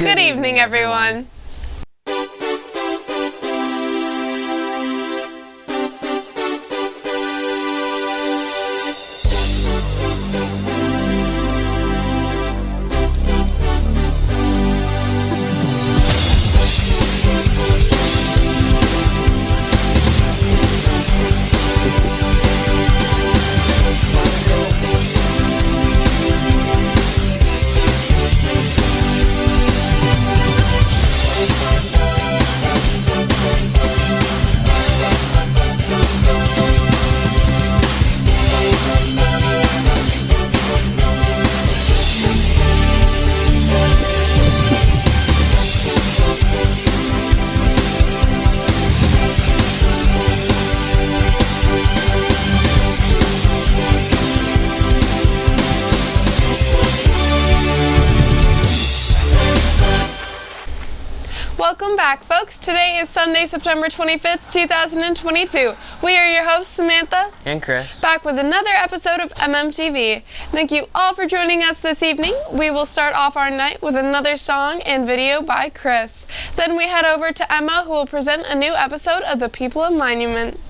Good evening, everyone. Welcome back, folks. Today is Sunday, September 25th, 2022. We are your hosts, Samantha and Chris, back with another episode of MMTV. Thank you all for joining us this evening. We will start off our night with another song and video by Chris. Then we head over to Emma, who will present a new episode of The People of Monument.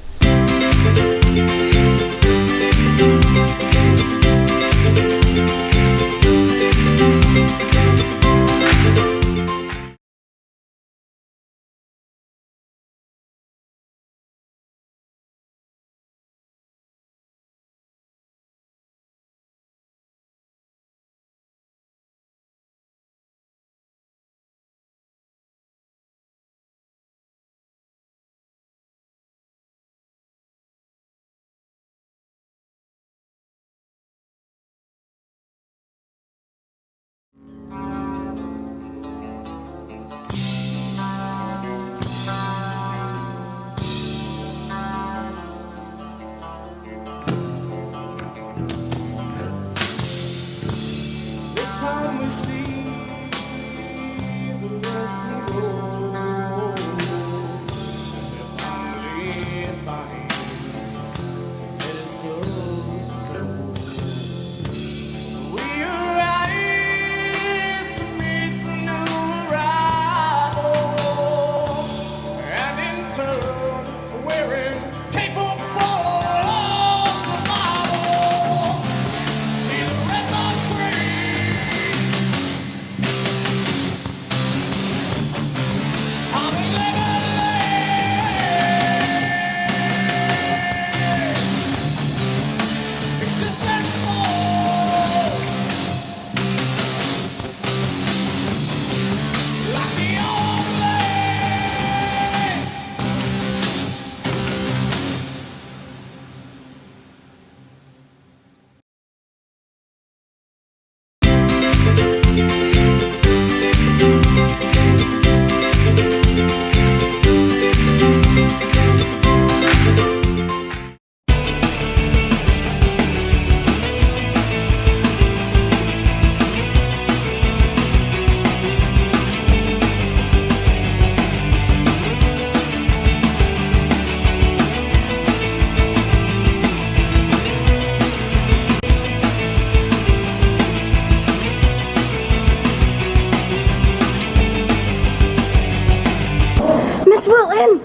Miss Wilton,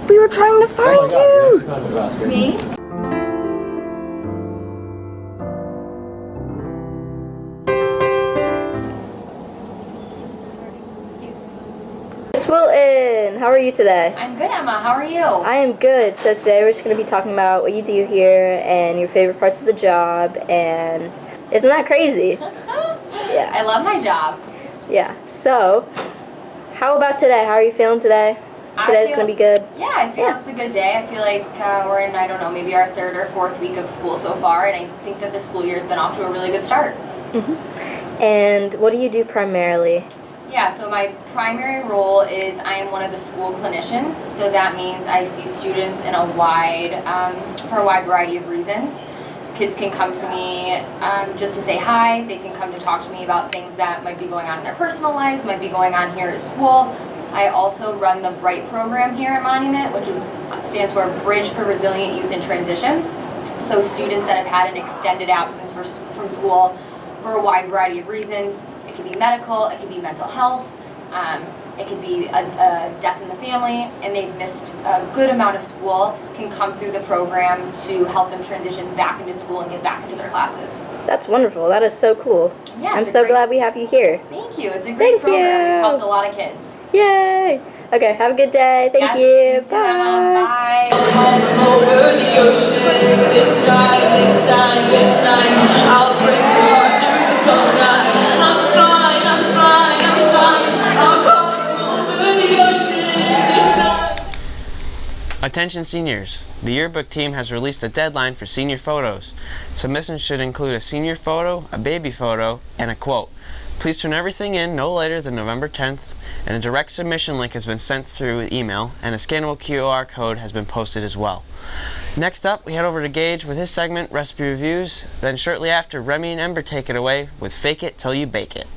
we were trying to find you. Me? Miss Wilton, how are you today? I'm good, Emma. How are you? I am good. So today we're just going to be talking about what you do here and your favorite parts of the job, and isn't that crazy? Yeah. I love my job. Yeah. So, how about today? How are you feeling today? Today's going to be good? Yeah, I feel it's a good day. I feel like we're in, I don't know, maybe our third or fourth week of school so far, and I think that the school year has been off to a really good start. Mm-hmm. And what do you do primarily? Yeah, so my primary role is I am one of the school clinicians, so that means I see students in a for a wide variety of reasons. Kids can come to me just to say hi. They can come to talk to me about things that might be going on in their personal lives, might be going on here at school. I also run the BRIGHT program here at Monument, which stands for Bridge for Resilient Youth in Transition. So students that have had an extended absence from school for a wide variety of reasons. It could be medical, it could be mental health, It could be a death in the family, and they've missed a good amount of school, can come through the program to help them transition back into school and get back into their classes. That's wonderful. That is so cool. Yeah, I'm so glad we have you here. Thank you. It's a great program. We've helped a lot of kids. Yay! Okay, have a good day. Thank you. You too, Emma. Bye. Over the ocean, this time, I'll break your heart through the phone line. I'm fine, I'll call you over the ocean this time. Attention seniors, the yearbook team has released a deadline for senior photos. Submissions should include a senior photo, a baby photo, and a quote. Please turn everything in no later than November 10th, and a direct submission link has been sent through email, and a scannable QR code has been posted as well. Next up, we head over to Gage with his segment, Recipe Reviews. Then shortly after, Remy and Ember take it away with Fake It Till You Bake It.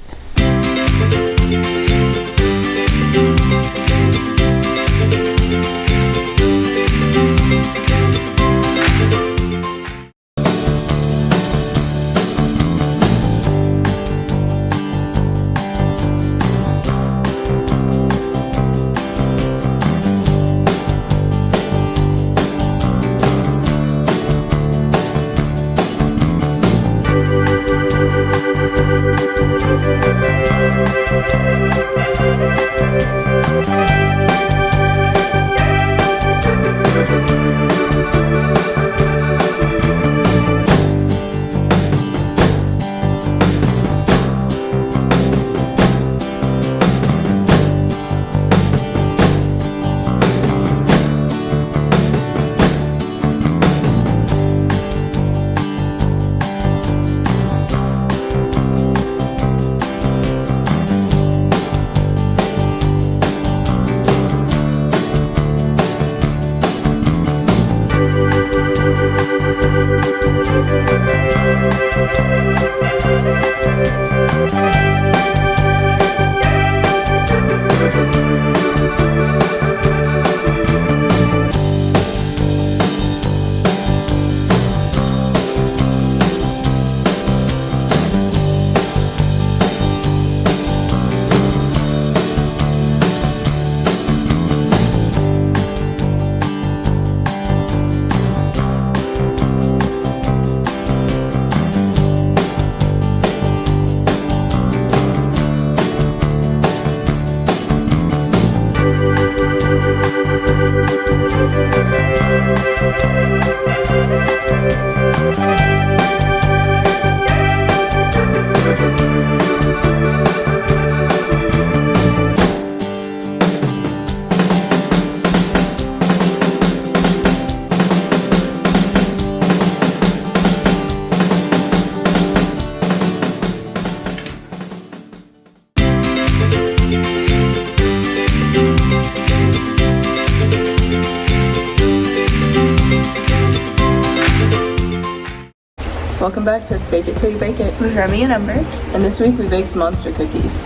Welcome back to Fake It Till You Bake It with Remy and Ember. And this week we baked monster cookies.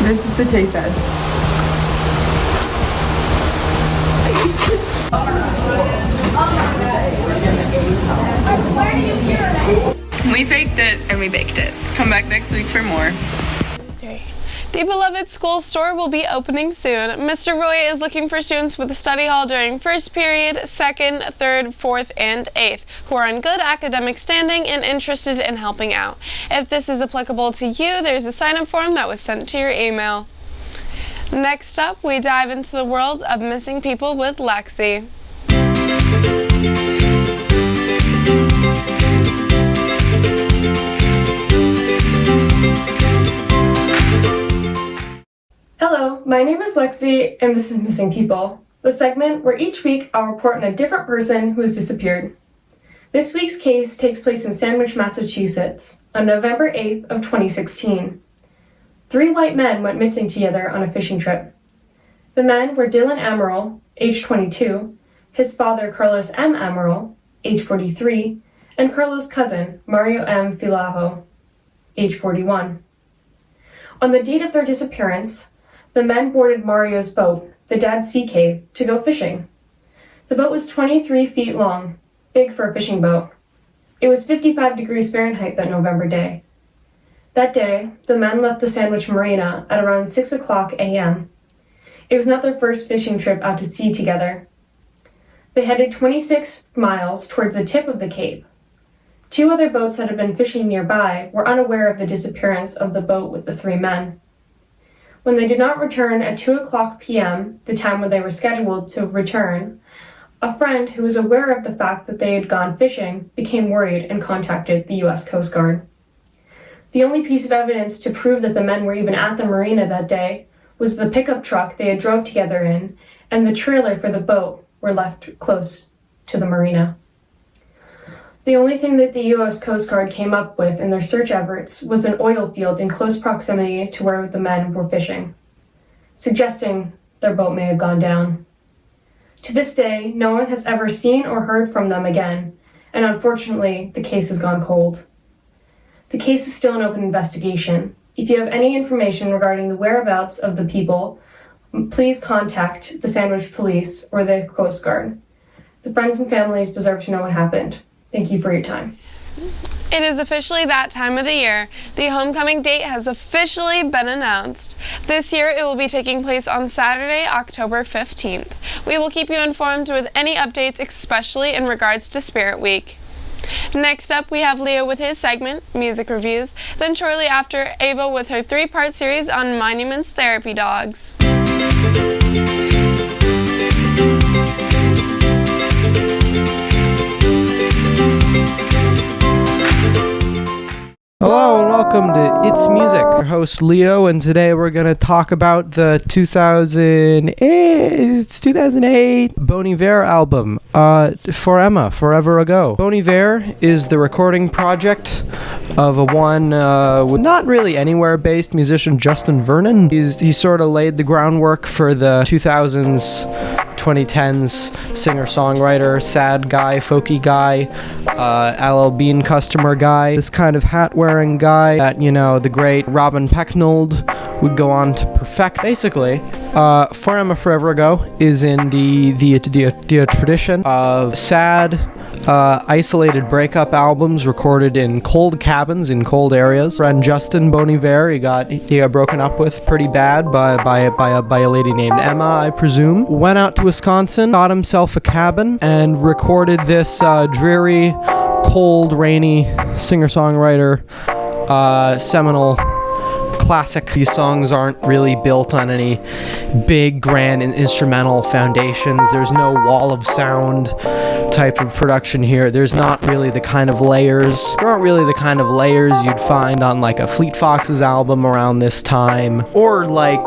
This is the taste test. We faked it and we baked it. Come back next week for more. The beloved school store will be opening soon. Mr. Roy is looking for students with a study hall during first period, second, third, fourth, and eighth, who are in good academic standing and interested in helping out. If this is applicable to you, there's a sign-up form that was sent to your email. Next up, we dive into the world of missing people with Lexi. Hello, my name is Lexi, and this is Missing People, the segment where each week I'll report on a different person who has disappeared. This week's case takes place in Sandwich, Massachusetts, on November 8th of 2016. 3 white men went missing together on a fishing trip. The men were Dylan Amaral, age 22, his father Carlos M. Amaral, age 43, and Carlos' cousin Mario M. Filajo, age 41. On the date of their disappearance, the men boarded Mario's boat, the Dad Sea Cave, to go fishing. The boat was 23 feet long, big for a fishing boat. It was 55 degrees Fahrenheit that November day. That day, the men left the Sandwich Marina at around 6 o'clock a.m. It was not their first fishing trip out to sea together. They headed 26 miles towards the tip of the cape. 2 other boats that had been fishing nearby were unaware of the disappearance of the boat with the 3 men. When they did not return at 2 o'clock p.m., the time when they were scheduled to return, a friend who was aware of the fact that they had gone fishing became worried and contacted the U.S. Coast Guard. The only piece of evidence to prove that the men were even at the marina that day was the pickup truck they had drove together in, and the trailer for the boat were left close to the marina. The only thing that the U.S. Coast Guard came up with in their search efforts was an oil field in close proximity to where the men were fishing, suggesting their boat may have gone down. To this day, no one has ever seen or heard from them again, and unfortunately, the case has gone cold. The case is still an open investigation. If you have any information regarding the whereabouts of the people, please contact the Sandwich Police or the Coast Guard. The friends and families deserve to know what happened. Thank you for your time. It is officially that time of the year. The homecoming date has officially been announced. This year it will be taking place on Saturday, October 15th. We will keep you informed with any updates, especially in regards to Spirit Week. Next up, we have Leo with his segment, Music Reviews. Then shortly after, Ava with her 3-part series on Monuments Therapy Dogs. Hello and welcome to It's Music. Your host Leo, and today we're going to talk about the 2008 Bon Iver album, For Emma, Forever Ago. Bon Iver is the recording project of one not really anywhere-based musician, Justin Vernon. He sort of laid the groundwork for the 2000s, 2010s singer-songwriter, sad guy, folky guy, LL Bean customer guy, this kind of hat-wearing guy that, the great Robin Pecknold would go on to perfect. Basically, For Emma Forever Ago is in the tradition of sad, isolated breakup albums recorded in cold cabins in cold areas. Friend Justin Bon Iver, he got broken up with pretty bad by a lady named Emma, I presume. Went out to Wisconsin, got himself a cabin, and recorded this dreary, cold, rainy singer-songwriter seminal classic. These songs aren't really built on any big, grand instrumental foundations. There's no wall of sound type of production here. There's not really the kind of layers. There aren't really the kind of layers you'd find on like a Fleet Foxes album around this time, or like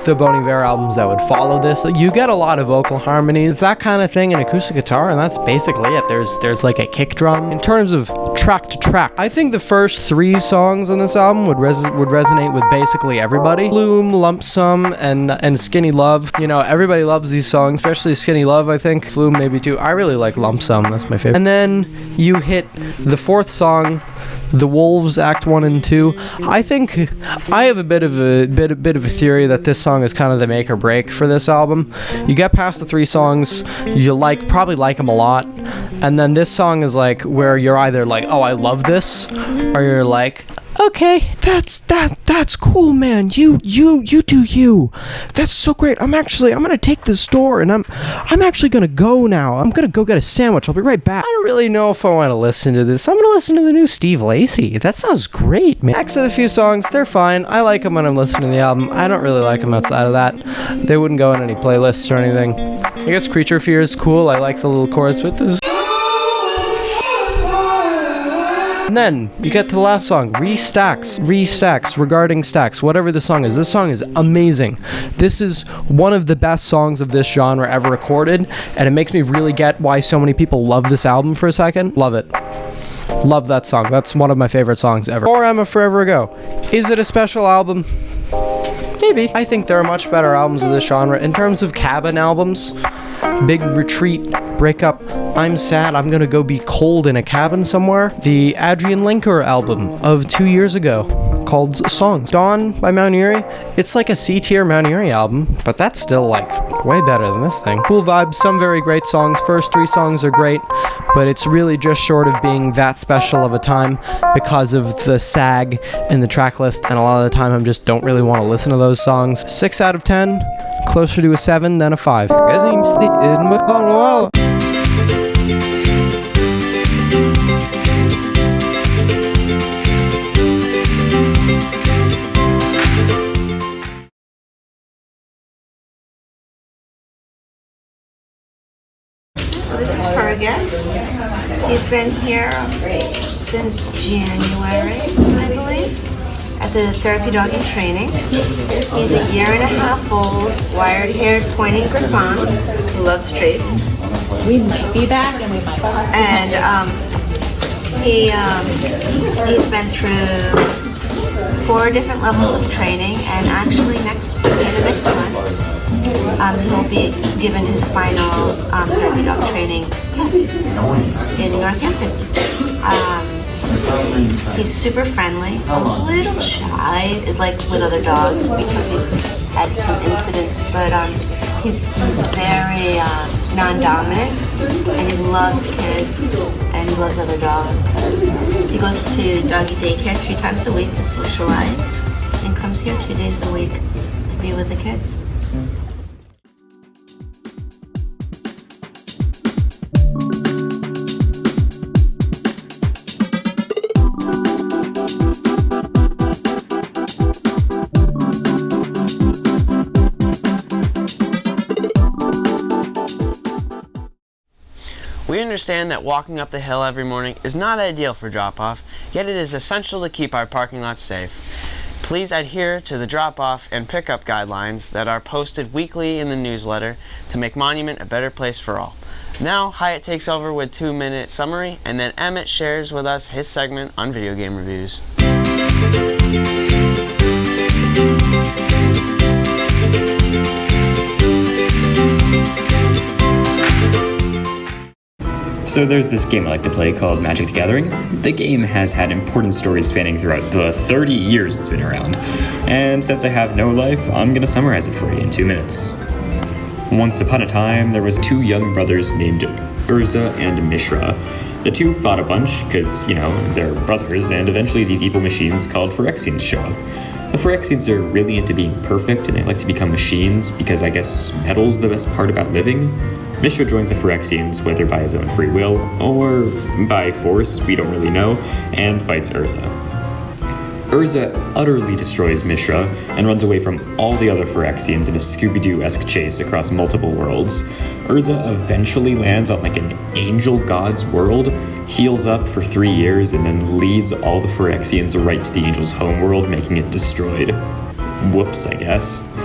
the Bon Iver albums that would follow this. You get a lot of vocal harmonies, that kind of thing, and acoustic guitar, and that's basically it. There's like a kick drum. In terms of track to track, I think the first 3 songs on this album would resonate with basically everybody. Flume, Lump Sum, and Skinny Love. Everybody loves these songs, especially Skinny Love, I think. Flume maybe too. I really like Lump Sum, that's my favorite. And then you hit the 4th song, The Wolves, Act 1 and 2. I think I have a bit of a theory that this song is kind of the make or break for this album. You get past the 3 songs, you probably like them a lot, and then this song is like where you're either like, oh, I love this, or you're like, Okay, that's cool, man. You do you. That's so great. I'm gonna take this door and I'm actually gonna go now. I'm gonna go get a sandwich. I'll be right back. I don't really know if I want to listen to this. I'm gonna listen to the new Steve Lacy. That sounds great, man. Next to the few songs, they're fine. I like them when I'm listening to the album. I don't really like them outside of that. They wouldn't go in any playlists or anything. I guess Creature Fear is cool. I like the little chorus, but this. And then you get to the last song, Restacks, Regarding Stacks, whatever the song is. This song is amazing. This is one of the best songs of this genre ever recorded, and it makes me really get why so many people love this album for a second. Love it. Love that song. That's one of my favorite songs ever. For Emma Forever Ago. Is it a special album? Maybe. I think there are much better albums of this genre. In terms of cabin albums, Big Retreat, Breakup, I'm Sad, I'm Gonna Go Be Cold in a Cabin Somewhere. The Adrian Linker album of 2 years ago called Songs. Dawn by Mount Eerie, it's like a C-tier Mount Eerie album, but that's still like way better than this thing. Cool vibes, some very great songs. First 3 songs are great, but it's really just short of being that special of a time because of the sag in the track list, and a lot of the time I just don't really want to listen to those songs. 6 out of 10, closer to a 7 than a 5. This is Fergus. He's been here since January, I believe, as a therapy dog in training. He's a year and a half old, wired-haired, pointing Griffon who loves treats. We might be back, and we might not. And he's been through 4 different levels of training, and actually in the next month, he'll be given his final therapy dog training test in Northampton. He's super friendly, a little shy, like with other dogs because he's had some incidents, but he's very non-dominant, and he loves kids and he loves other dogs. He goes to doggy daycare 3 times a week to socialize and comes here 2 days a week to be with the kids. We understand that walking up the hill every morning is not ideal for drop-off, yet it is essential to keep our parking lots safe. Please adhere to the drop-off and pickup guidelines that are posted weekly in the newsletter to make Monument a better place for all. Now, Hyatt takes over with 2-minute summary, and then Emmett shares with us his segment on video game reviews. So there's this game I like to play called Magic the Gathering. The game has had important stories spanning throughout the 30 years it's been around. And since I have no life, I'm gonna summarize it for you in 2 minutes. Once upon a time, there was 2 young brothers named Urza and Mishra. The 2 fought a bunch, because, they're brothers, and eventually these evil machines called Phyrexians show up. The Phyrexians are really into being perfect, and they like to become machines, because I guess metal's the best part about living. Mishra joins the Phyrexians, whether by his own free will, or by force, we don't really know, and fights Urza. Urza utterly destroys Mishra, and runs away from all the other Phyrexians in a Scooby-Doo-esque chase across multiple worlds. Urza eventually lands on an angel god's world, heals up for 3 years, and then leads all the Phyrexians right to the angel's homeworld, making it destroyed. Whoops, I guess.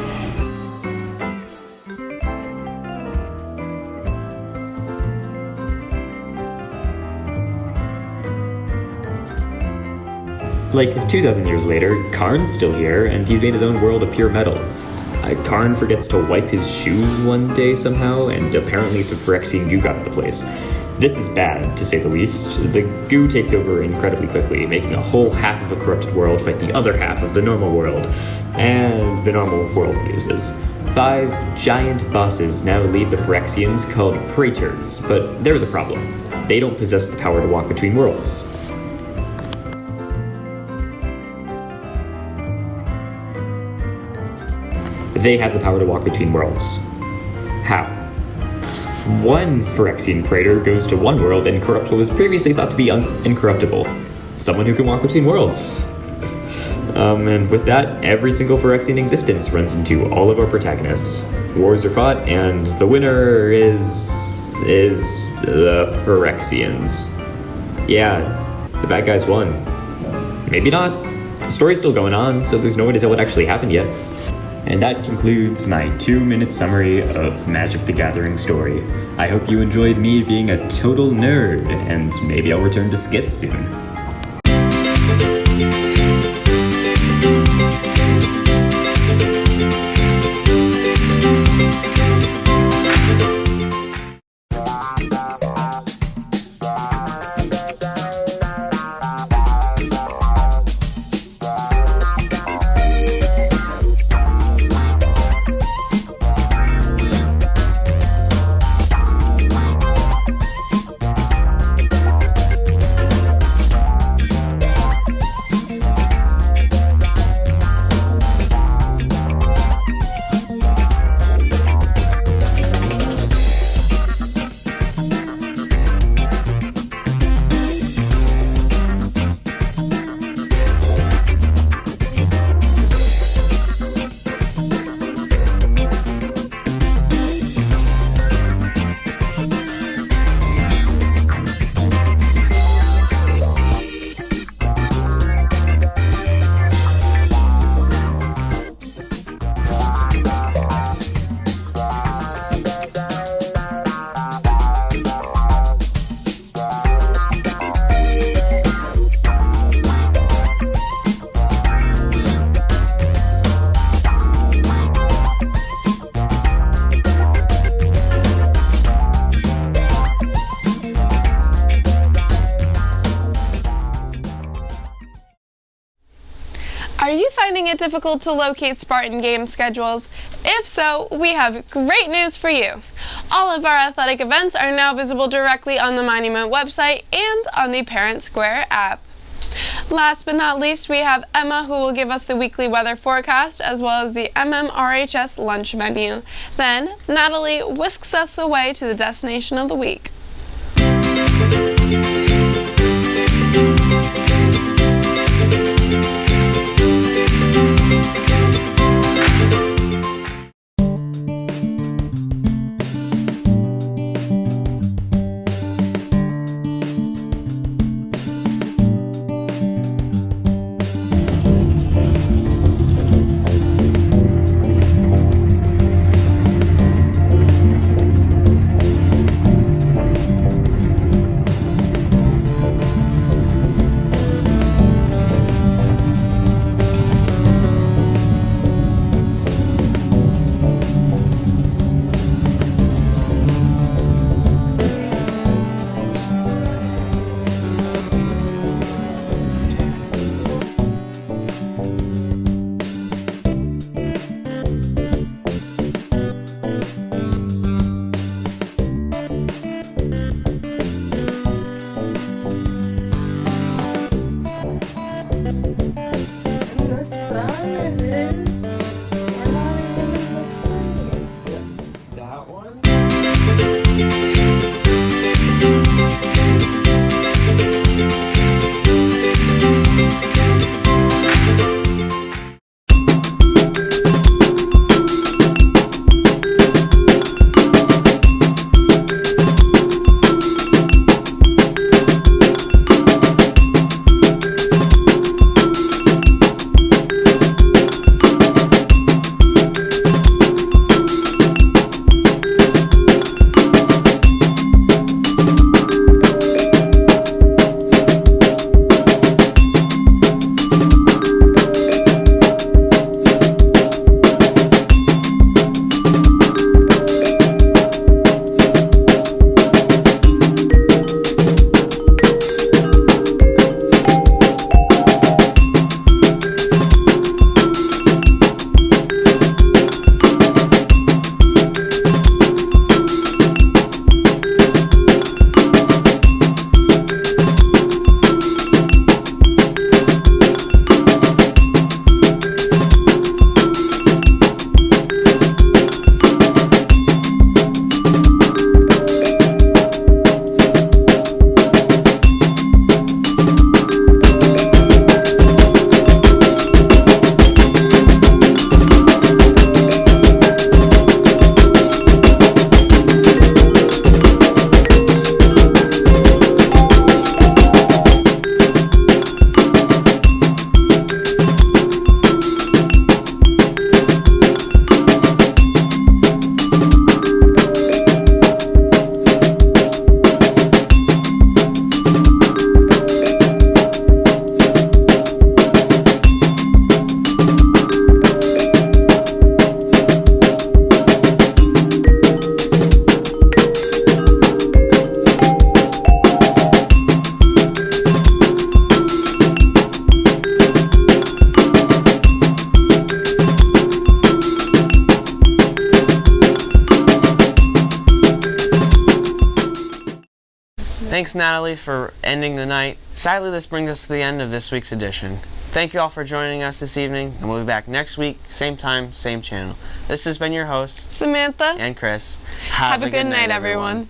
Like 2,000 years later, Karn's still here, and he's made his own world of pure metal. Karn forgets to wipe his shoes one day somehow, and apparently some Phyrexian goo got into the place. This is bad, to say the least. The goo takes over incredibly quickly, making a whole half of a corrupted world fight the other half of the normal world. And the normal world loses. 5 giant bosses now lead the Phyrexians called Praetors, but there's a problem. They don't possess the power to walk between worlds. They have the power to walk between worlds. How? One Phyrexian praetor goes to one world and corrupt what was previously thought to be incorruptible. Someone who can walk between worlds. And with that, every single Phyrexian existence runs into all of our protagonists. Wars are fought, and the winner is the Phyrexians. Yeah, the bad guys won. Maybe not. The story's still going on, so there's no way to tell what actually happened yet. And that concludes my 2-minute summary of Magic the Gathering story. I hope you enjoyed me being a total nerd, and maybe I'll return to skits soon. Are you finding it difficult to locate Spartan game schedules? If so, we have great news for you. All of our athletic events are now visible directly on the Monument website and on the Parent Square app. Last but not least, we have Emma, who will give us the weekly weather forecast as well as the MMRHS lunch menu. Then, Natalie whisks us away to the destination of the week. Thanks, Natalie, for ending the night. Sadly, this brings us to the end of this week's edition. Thank you all for joining us this evening, and we'll be back next week, same time, same channel. This has been your host, Samantha. And Chris. Have a good night, everyone.